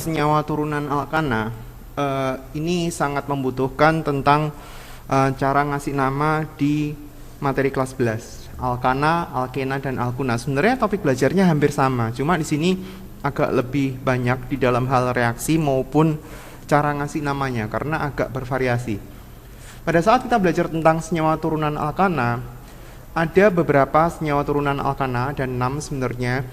senyawa turunan alkana, ini sangat membutuhkan tentang cara ngasih nama di materi kelas 11. Alkana, alkena, dan alkuna. Sebenarnya topik belajarnya hampir sama, cuma di sini agak lebih banyak di dalam hal reaksi maupun cara ngasih namanya karena agak bervariasi. Pada saat kita belajar tentang senyawa turunan alkana, ada beberapa senyawa turunan alkana dan 6 sebenarnya.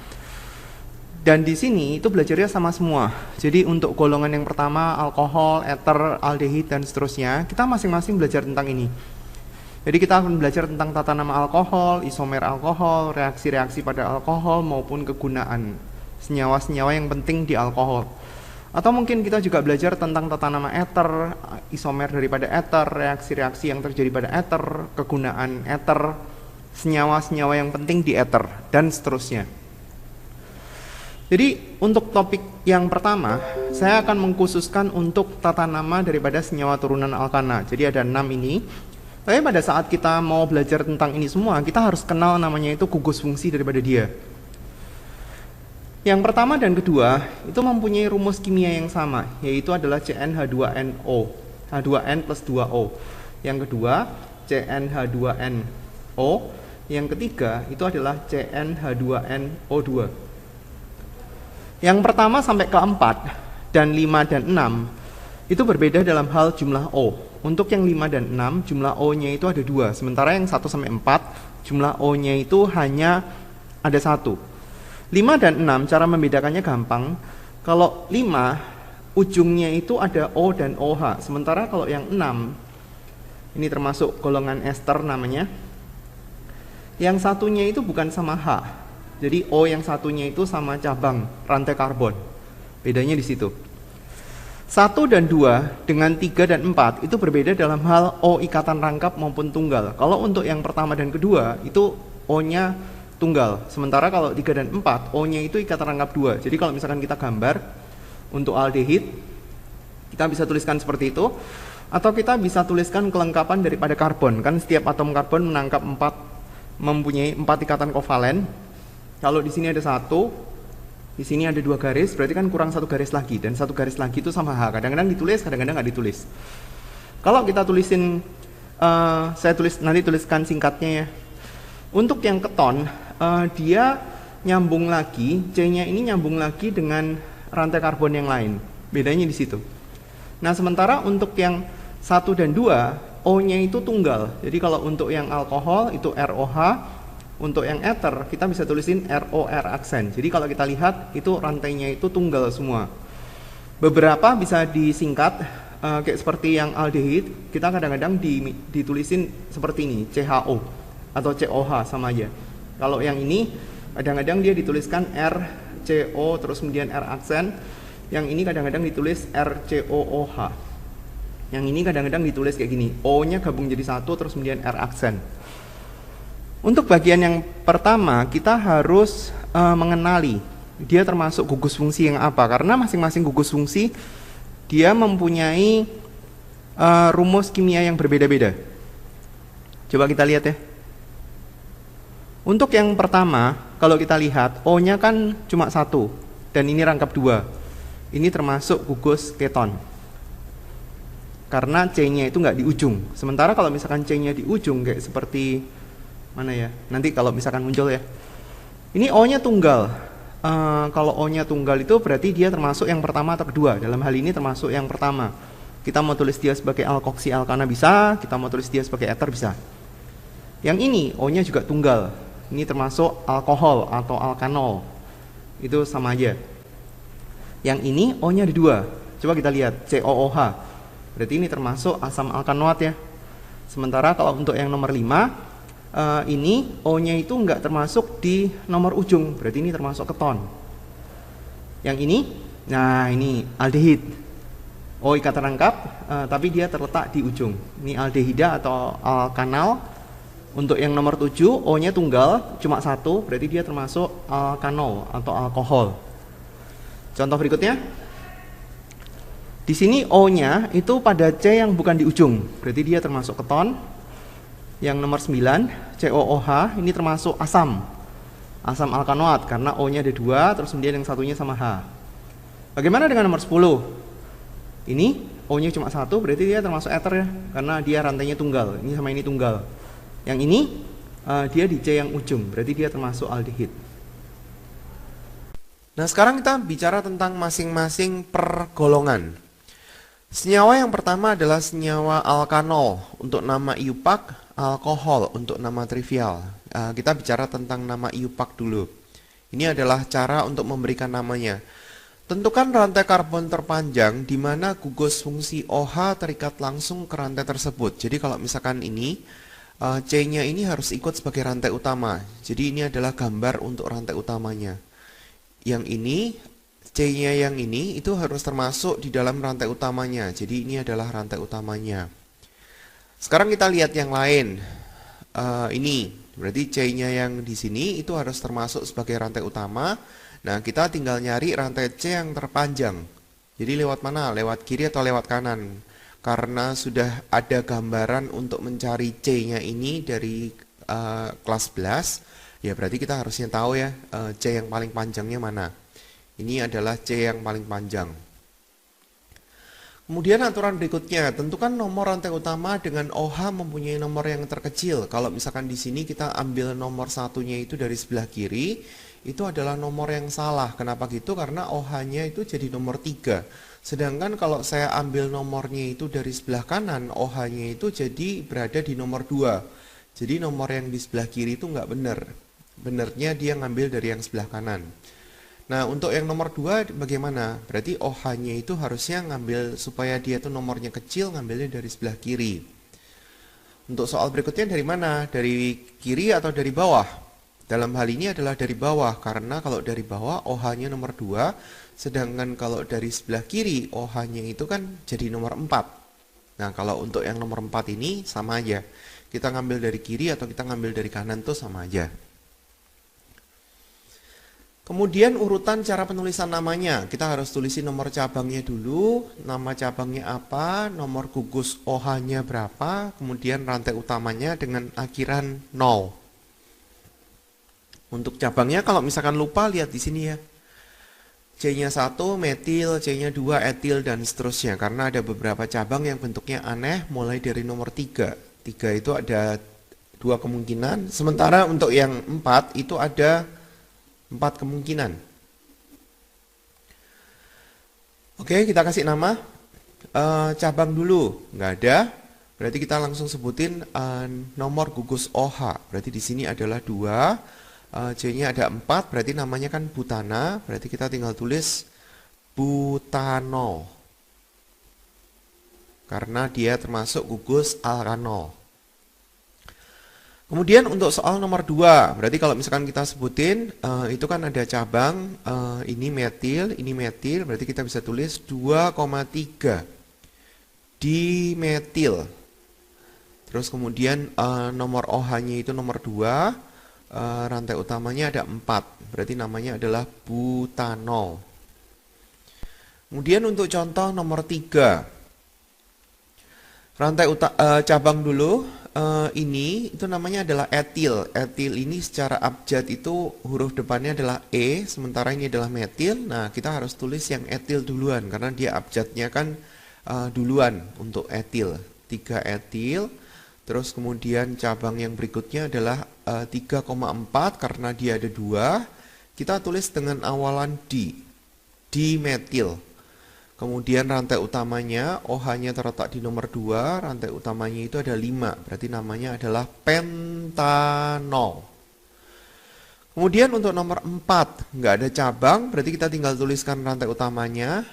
Dan di sini itu belajarnya sama semua. Jadi untuk golongan yang pertama, alkohol, eter, aldehid, dan seterusnya, kita masing-masing belajar tentang ini. Jadi kita akan belajar tentang tata nama alkohol, isomer alkohol, reaksi-reaksi pada alkohol, maupun kegunaan senyawa-senyawa yang penting di alkohol. Atau mungkin kita juga belajar tentang tata nama eter, isomer daripada eter, reaksi-reaksi yang terjadi pada eter, kegunaan eter, senyawa-senyawa yang penting di eter, dan seterusnya. Jadi untuk topik yang pertama, saya akan mengkhususkan untuk tata nama daripada senyawa turunan alkana. Jadi ada 6 ini. Tapi pada saat kita mau belajar tentang ini semua, kita harus kenal namanya itu gugus fungsi daripada dia. Yang pertama dan kedua, itu mempunyai rumus kimia yang sama, yaitu adalah CnH2nO, H2n plus 2O. Yang kedua, CnH2nO. Yang ketiga, itu adalah CnH2nO2. Yang pertama sampai keempat dan 5 dan 6 itu berbeda dalam hal jumlah O. Untuk yang 5 dan 6 jumlah O-nya itu ada 2. Sementara yang 1 sampai 4 jumlah O-nya itu hanya ada 1. 5 dan 6 cara membedakannya gampang. Kalau 5 ujungnya itu ada O dan OH. Sementara kalau yang 6 ini termasuk golongan ester namanya. Yang satunya itu bukan sama H. Jadi O yang satunya itu sama cabang rantai karbon. Bedanya di situ. 1 dan 2 dengan 3 dan 4 itu berbeda dalam hal O ikatan rangkap maupun tunggal. Kalau untuk yang pertama dan kedua itu O-nya tunggal. Sementara kalau 3 dan 4 O-nya itu ikatan rangkap 2. Jadi kalau misalkan kita gambar untuk aldehid, kita bisa tuliskan seperti itu. Atau kita bisa tuliskan kelengkapan daripada karbon. Kan setiap atom karbon mempunyai 4 ikatan kovalen. Kalau di sini ada 1, di sini ada 2 garis, berarti kan kurang 1 garis lagi, dan 1 garis lagi itu sama H. Kadang-kadang ditulis, kadang-kadang nggak ditulis. Kalau kita tulisin, nanti tuliskan singkatnya ya. Untuk yang keton, dia nyambung lagi, C-nya ini nyambung lagi dengan rantai karbon yang lain. Bedanya di situ. Nah, sementara untuk yang 1 dan 2, O-nya itu tunggal. Jadi kalau untuk yang alkohol itu ROH. Untuk yang ether, kita bisa tulisin ROR aksen. Jadi kalau kita lihat, itu rantainya itu tunggal semua. Beberapa bisa disingkat, kayak seperti yang aldehid, kita kadang-kadang ditulisin seperti ini, CHO atau COH sama aja. Kalau yang ini, kadang-kadang dia dituliskan RCO, terus kemudian R aksen. Yang ini kadang-kadang ditulis RCOOH. Yang ini kadang-kadang ditulis kayak gini, O-nya gabung jadi 1, terus kemudian R aksen. Untuk bagian yang pertama, kita harus mengenali dia termasuk gugus fungsi yang apa. Karena masing-masing gugus fungsi, dia mempunyai rumus kimia yang berbeda-beda. Coba kita lihat ya. Untuk yang pertama, kalau kita lihat, O-nya kan cuma 1, dan ini rangkap 2. Ini termasuk gugus keton. Karena C-nya itu nggak di ujung. Sementara kalau misalkan C-nya di ujung, kayak seperti mana ya, nanti kalau misalkan muncul ya, ini O-nya tunggal. Kalau O-nya tunggal itu berarti dia termasuk yang pertama atau kedua. Dalam hal ini termasuk yang pertama. Kita mau tulis dia sebagai alkoksi alkana bisa, kita mau tulis dia sebagai eter bisa. Yang ini O-nya juga tunggal. Ini termasuk alkohol atau alkanol. Itu sama aja. Yang ini O-nya ada 2. Coba kita lihat, COOH. Berarti ini termasuk asam alkanoat ya. Sementara kalau untuk yang nomor 5, ini O-nya itu nggak termasuk di nomor ujung, berarti ini termasuk keton. Yang ini, nah ini aldehid, O ikatan rangkap, tapi dia terletak di ujung. Ini aldehida atau alkanal. Untuk yang nomor 7, O-nya tunggal, cuma 1, berarti dia termasuk alkanol atau alkohol. Contoh berikutnya, di sini O-nya itu pada C yang bukan di ujung, berarti dia termasuk keton. Yang nomor 9, COOH, ini termasuk asam alkanoat karena O-nya ada 2, terus kemudian yang satunya sama H. Bagaimana dengan nomor 10? Ini O-nya cuma 1, berarti dia termasuk ether ya, karena dia rantainya tunggal. Ini sama ini tunggal. Yang ini dia di C yang ujung, berarti dia termasuk aldehid. Nah, sekarang kita bicara tentang masing-masing pergolongan. Senyawa yang pertama adalah senyawa alkanol untuk nama IUPAC, alkohol untuk nama trivial. Kita bicara tentang nama IUPAC dulu. Ini adalah cara untuk memberikan namanya. Tentukan rantai karbon terpanjang di mana gugus fungsi OH terikat langsung ke rantai tersebut. Jadi kalau misalkan ini, C-nya ini harus ikut sebagai rantai utama. Jadi ini adalah gambar untuk rantai utamanya. Yang ini, C-nya yang ini itu harus termasuk di dalam rantai utamanya. Jadi ini adalah rantai utamanya. Sekarang kita lihat yang lain. Ini, berarti C-nya yang di sini itu harus termasuk sebagai rantai utama. Nah, kita tinggal nyari rantai C yang terpanjang. Jadi lewat mana? Lewat kiri atau lewat kanan? Karena sudah ada gambaran untuk mencari C-nya ini dari kelas 11, ya berarti kita harusnya tahu ya C yang paling panjangnya mana. Ini adalah C yang paling panjang. Kemudian aturan berikutnya, tentukan nomor rantai utama dengan OH mempunyai nomor yang terkecil. Kalau misalkan di sini kita ambil nomor satunya itu dari sebelah kiri, itu adalah nomor yang salah. Kenapa gitu? Karena OH-nya itu jadi nomor 3. Sedangkan kalau saya ambil nomornya itu dari sebelah kanan, OH-nya itu jadi berada di nomor 2. Jadi nomor yang di sebelah kiri itu nggak benar. Benernya dia ngambil dari yang sebelah kanan. Nah, untuk yang nomor 2 bagaimana? Berarti OH-nya itu harusnya ngambil, supaya dia itu nomornya kecil, ngambilnya dari sebelah kiri. Untuk soal berikutnya dari mana? Dari kiri atau dari bawah? Dalam hal ini adalah dari bawah, karena kalau dari bawah OH-nya nomor 2, sedangkan kalau dari sebelah kiri OH-nya itu kan jadi nomor 4. Nah, kalau untuk yang nomor 4 ini sama aja. Kita ngambil dari kiri atau kita ngambil dari kanan tuh sama aja. Kemudian urutan cara penulisan namanya. Kita harus tulisin nomor cabangnya dulu, nama cabangnya apa, nomor gugus OH-nya berapa, kemudian rantai utamanya dengan akhiran 0. Untuk cabangnya kalau misalkan lupa, lihat di sini ya. C-nya 1 metil, C-nya 2 etil, dan seterusnya. Karena ada beberapa cabang yang bentuknya aneh, mulai dari nomor 3. 3 itu ada 2 kemungkinan, sementara untuk yang 4 itu ada 4 kemungkinan. Oke, kita kasih nama. Cabang dulu, nggak ada. Berarti kita langsung sebutin nomor gugus OH. Berarti di sini adalah 2. C-nya ada 4, berarti namanya kan butana, berarti kita tinggal tulis butanol. Karena dia termasuk gugus alkanol. Kemudian untuk soal nomor 2, berarti kalau misalkan kita sebutin, itu kan ada cabang, ini metil, berarti kita bisa tulis 2,3 dimetil. Terus kemudian nomor OH-nya itu nomor 2, rantai utamanya ada 4, berarti namanya adalah butanol. Kemudian untuk contoh nomor 3, rantai cabang dulu, ini itu namanya adalah etil. Etil ini secara abjad itu huruf depannya adalah E, sementara ini adalah metil. Nah, kita harus tulis yang etil duluan, karena dia abjadnya kan duluan untuk etil. 3 etil. Terus kemudian cabang yang berikutnya adalah 3,4 karena dia ada 2. Kita tulis dengan awalan D, dimetil. Kemudian rantai utamanya, OH-nya terletak di nomor 2, rantai utamanya itu ada 5, berarti namanya adalah pentanol. Kemudian untuk nomor 4, nggak ada cabang, berarti kita tinggal tuliskan rantai utamanya,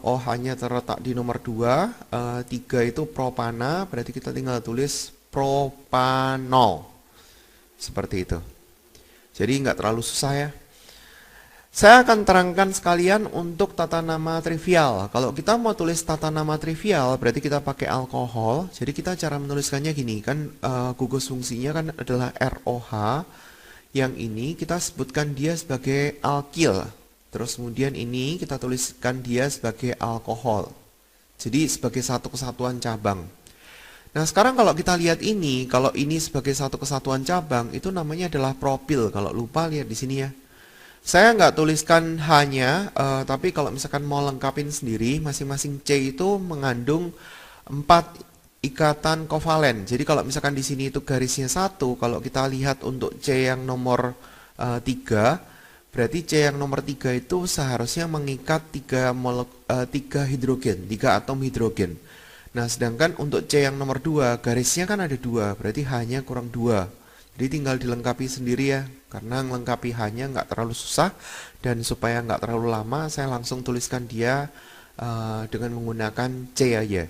OH-nya terletak di nomor 2, 3 itu propana, berarti kita tinggal tulis propanol. Seperti itu. Jadi nggak terlalu susah ya. Saya akan terangkan sekalian untuk tata nama trivial. Kalau kita mau tulis tata nama trivial, berarti kita pakai alkohol. Jadi kita cara menuliskannya gini, kan gugus fungsinya kan adalah ROH. Yang ini kita sebutkan dia sebagai alkil. Terus kemudian ini kita tuliskan dia sebagai alkohol. Jadi sebagai satu kesatuan cabang. Nah sekarang kalau kita lihat ini, kalau ini sebagai satu kesatuan cabang, itu namanya adalah propil. Kalau lupa lihat di sini ya. Saya nggak tuliskan hanya, tapi kalau misalkan mau lengkapin sendiri, masing-masing C itu mengandung 4 ikatan kovalen. Jadi kalau misalkan di sini itu garisnya 1, kalau kita lihat untuk C yang nomor 3, berarti C yang nomor 3 itu seharusnya mengikat 3 hidrogen, 3 atom hidrogen. Nah, sedangkan untuk C yang nomor 2, garisnya kan ada 2, berarti hanya kurang 2. Jadi tinggal dilengkapi sendiri ya, karena melengkapi hanya nggak terlalu susah, dan supaya nggak terlalu lama, saya langsung tuliskan dia dengan menggunakan C aja.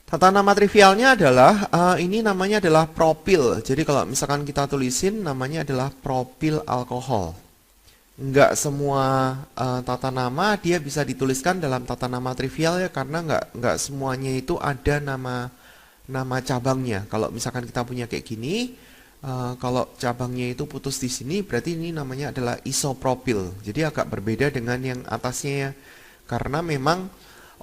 Tata nama trivialnya adalah, ini namanya adalah propil. Jadi kalau misalkan kita tulisin, namanya adalah propil alkohol. Nggak semua tata nama dia bisa dituliskan dalam tata nama trivial ya, karena nggak semuanya itu ada nama cabangnya. Kalau misalkan kita punya kayak gini, kalau cabangnya itu putus di sini, berarti ini namanya adalah isopropil. Jadi agak berbeda dengan yang atasnya ya. Karena memang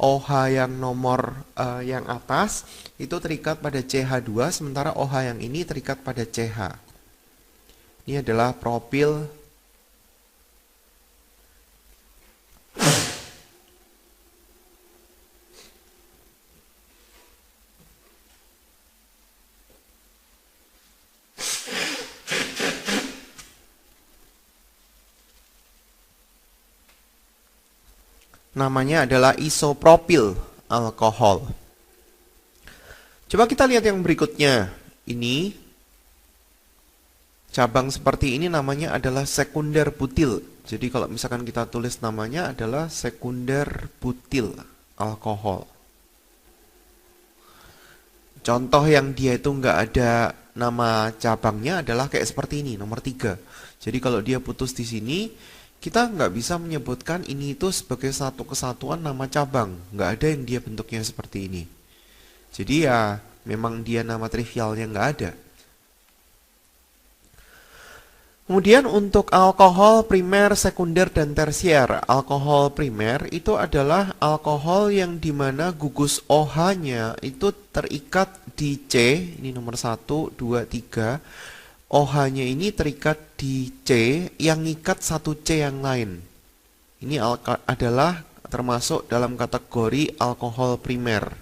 OH yang nomor yang atas itu terikat pada CH2, sementara OH yang ini terikat pada CH. Ini adalah propil. Namanya adalah isopropil alkohol. Coba kita lihat yang berikutnya. Ini cabang seperti ini namanya adalah sekunder butil. Jadi kalau misalkan kita tulis namanya adalah sekunder butil alkohol. Contoh yang dia itu nggak ada nama cabangnya adalah kayak seperti ini, nomor 3. Jadi kalau dia putus di sini, kita nggak bisa menyebutkan ini itu sebagai satu kesatuan nama cabang. Nggak ada yang dia bentuknya seperti ini. Jadi ya memang dia nama trivialnya nggak ada. Kemudian untuk alkohol primer, sekunder, dan tersier. Alkohol primer itu adalah alkohol yang dimana gugus OH-nya itu terikat di C. Ini nomor 1, 2, 3. OH-nya ini terikat di C yang ngikat satu C yang lain. Ini adalah termasuk dalam kategori alkohol primer.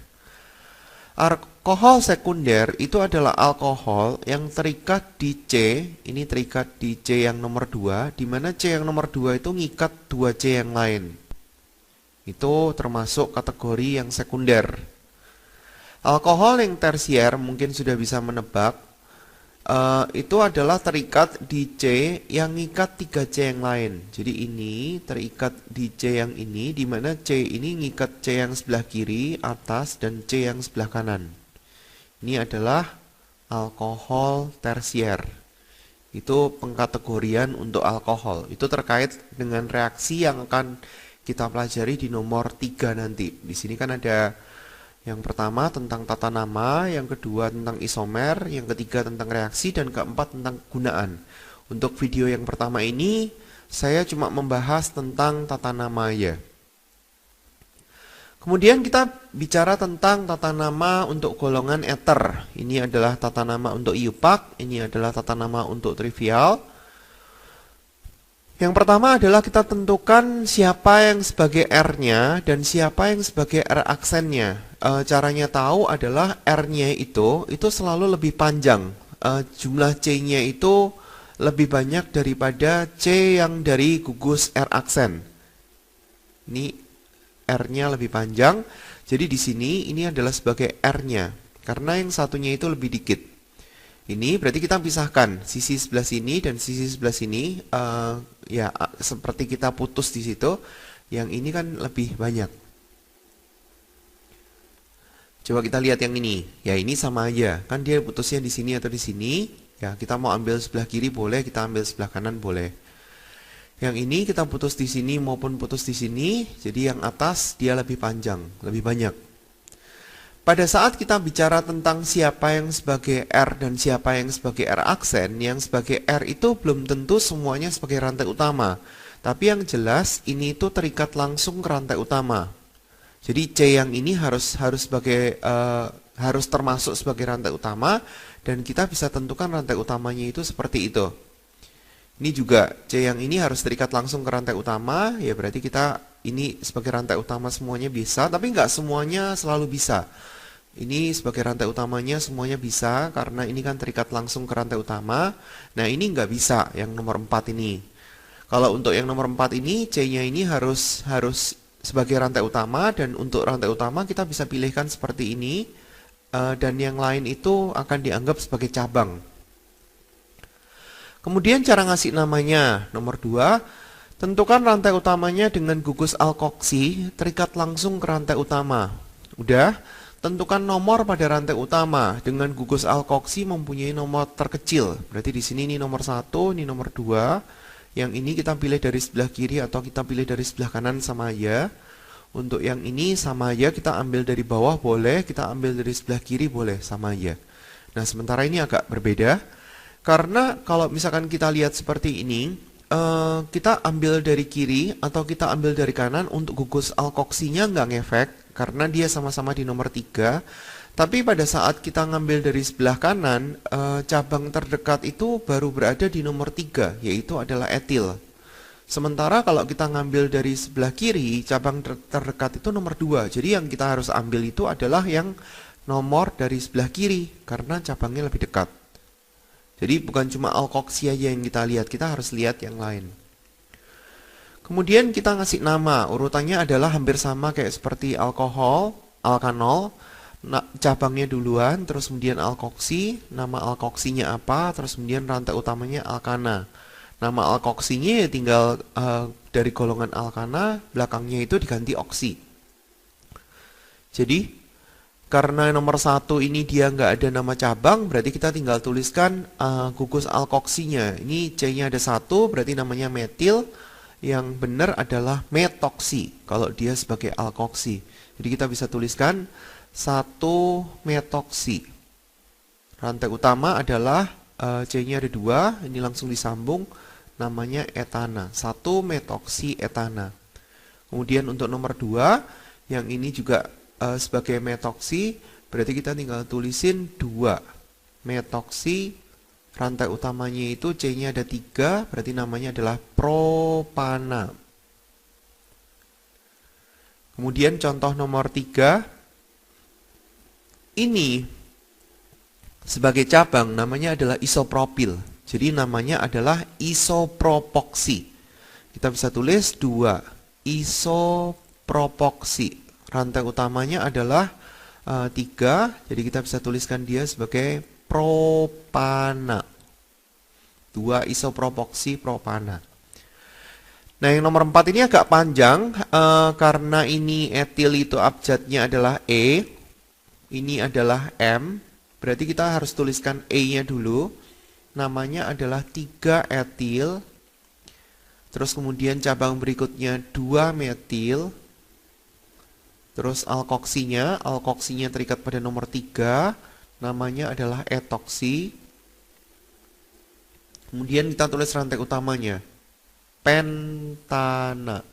Alkohol sekunder itu adalah alkohol yang terikat di C, ini terikat di C yang nomor 2, di mana C yang nomor 2 itu ngikat 2 C yang lain. Itu termasuk kategori yang sekunder. Alkohol yang tersier mungkin sudah bisa menebak. Itu adalah terikat di C yang ngikat 3 C yang lain. Jadi ini terikat di C yang ini, di mana C ini ngikat C yang sebelah kiri atas dan C yang sebelah kanan. Ini adalah alkohol tersier. Itu pengkategorian untuk alkohol. Itu terkait dengan reaksi yang akan kita pelajari di nomor 3 nanti. Di sini kan ada yang pertama tentang tata nama, yang kedua tentang isomer, yang ketiga tentang reaksi, dan keempat tentang gunaan. Untuk video yang pertama ini, saya cuma membahas tentang tata nama ya. Kemudian kita bicara tentang tata nama untuk golongan eter. Ini adalah tata nama untuk IUPAC, ini adalah tata nama untuk trivial. Yang pertama adalah kita tentukan siapa yang sebagai R-nya dan siapa yang sebagai R aksennya. Caranya tahu adalah R-nya itu selalu lebih panjang. Jumlah C-nya itu lebih banyak daripada C yang dari gugus R aksen. Ini R-nya lebih panjang. Jadi di sini ini adalah sebagai R-nya. Karena yang satunya itu lebih dikit. Ini berarti kita pisahkan sisi sebelah sini dan sisi sebelah sini, ya seperti kita putus di situ. Yang ini kan lebih banyak. Coba kita lihat yang ini. Ya ini sama aja. Kan dia putusnya di sini atau di sini. Ya kita mau ambil sebelah kiri boleh, kita ambil sebelah kanan boleh. Yang ini kita putus di sini maupun putus di sini. Jadi yang atas dia lebih panjang, lebih banyak. Pada saat kita bicara tentang siapa yang sebagai R dan siapa yang sebagai R aksen, yang sebagai R itu belum tentu semuanya sebagai rantai utama. Tapi yang jelas ini itu terikat langsung ke rantai utama. Jadi C yang ini harus termasuk sebagai rantai utama, dan kita bisa tentukan rantai utamanya itu seperti itu. Ini juga C yang ini harus terikat langsung ke rantai utama, ya berarti kita ini sebagai rantai utama semuanya bisa, tapi nggak semuanya selalu bisa. Ini sebagai rantai utamanya semuanya bisa, karena ini kan terikat langsung ke rantai utama. Nah ini nggak bisa, yang nomor 4 ini. Kalau untuk yang nomor 4 ini, C-nya ini harus sebagai rantai utama, dan untuk rantai utama kita bisa pilihkan seperti ini, dan yang lain itu akan dianggap sebagai cabang. Kemudian cara ngasih namanya, nomor 2, tentukan rantai utamanya dengan gugus alkoksi terikat langsung ke rantai utama. Udah, tentukan nomor pada rantai utama dengan gugus alkoksi mempunyai nomor terkecil. Berarti di sini ini nomor 1, ini nomor 2. Yang ini kita pilih dari sebelah kiri atau kita pilih dari sebelah kanan sama aja. Untuk yang ini sama aja, kita ambil dari bawah boleh, kita ambil dari sebelah kiri boleh, sama aja. Nah, sementara ini agak berbeda. Karena kalau misalkan kita lihat seperti ini, kita ambil dari kiri atau kita ambil dari kanan, untuk gugus alkoksinya nggak ngefek, karena dia sama-sama di nomor 3. Tapi pada saat kita ngambil dari sebelah kanan, cabang terdekat itu baru berada di nomor 3, yaitu adalah etil. Sementara kalau kita ngambil dari sebelah kiri, cabang terdekat itu nomor 2. Jadi yang kita harus ambil itu adalah yang nomor dari sebelah kiri, karena cabangnya lebih dekat. Jadi bukan cuma alkoksi aja yang kita lihat, kita harus lihat yang lain. Kemudian kita ngasih nama, urutannya adalah hampir sama kayak seperti alkohol, alkanol. Nah, cabangnya duluan, terus kemudian alkoksi, nama alkoksinya apa, terus kemudian rantai utamanya alkana. Nama alkoksinya ya tinggal dari golongan alkana, belakangnya itu diganti oksi. Jadi karena nomor 1 ini dia nggak ada nama cabang, berarti kita tinggal tuliskan gugus alkoksinya. Ini C-nya ada 1, berarti namanya metil. Yang benar adalah metoksi, kalau dia sebagai alkoksi. Jadi kita bisa tuliskan 1 metoksi. Rantai utama adalah C-nya ada 2, ini langsung disambung, namanya etana. 1 metoksi etana. Kemudian untuk nomor 2, yang ini juga sebagai metoksi, berarti kita tinggal tulisin 2 metoksi, rantai utamanya itu C-nya ada 3, berarti namanya adalah propana. Kemudian contoh nomor 3, ini sebagai cabang namanya adalah isopropil, jadi namanya adalah isopropoksi. Kita bisa tulis 2 isopropoksi. Rantai utamanya adalah 3, jadi kita bisa tuliskan dia sebagai propana. 2 isopropoksi propana. Nah, yang nomor 4 ini agak panjang, karena ini etil itu abjadnya adalah E, ini adalah M, berarti kita harus tuliskan E-nya dulu. Namanya adalah 3 etil, terus kemudian cabang berikutnya 2 metil, terus alkoksinya terikat pada nomor 3, namanya adalah etoksi. Kemudian kita tulis rantai utamanya, pentana.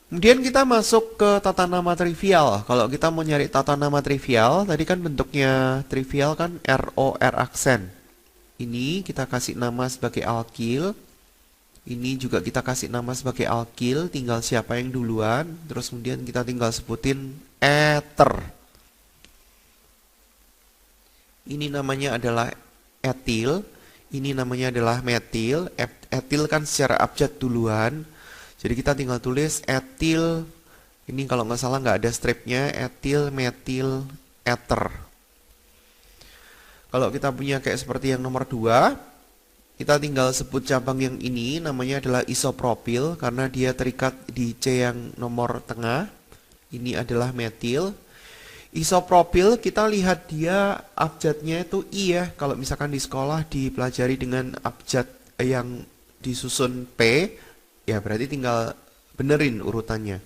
Kemudian kita masuk ke tata nama trivial. Kalau kita mau nyari tata nama trivial, tadi kan bentuknya trivial kan ROR aksen. Ini kita kasih nama sebagai alkil. Ini juga kita kasih nama sebagai alkil, tinggal siapa yang duluan, terus kemudian kita tinggal sebutin ether. Ini namanya adalah etil, ini namanya adalah metil. Etil kan secara abjad duluan, jadi kita tinggal tulis etil. Ini kalau nggak salah nggak ada stripnya, etil, metil, ether. Kalau kita punya kayak seperti yang nomor 2, kita tinggal sebut cabang yang ini, namanya adalah isopropil, karena dia terikat di C yang nomor tengah. Ini adalah metil. Isopropil, kita lihat dia abjadnya itu I ya. Kalau misalkan di sekolah dipelajari dengan abjad yang disusun P, ya berarti tinggal benerin urutannya.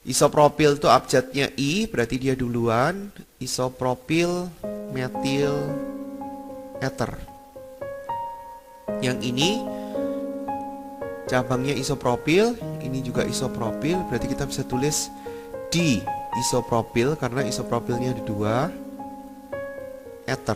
Isopropil itu abjadnya I, berarti dia duluan. Isopropil, metil, ether. Yang ini cabangnya isopropil, ini juga isopropil, berarti kita bisa tulis di isopropil karena isopropilnya ada 2, ether.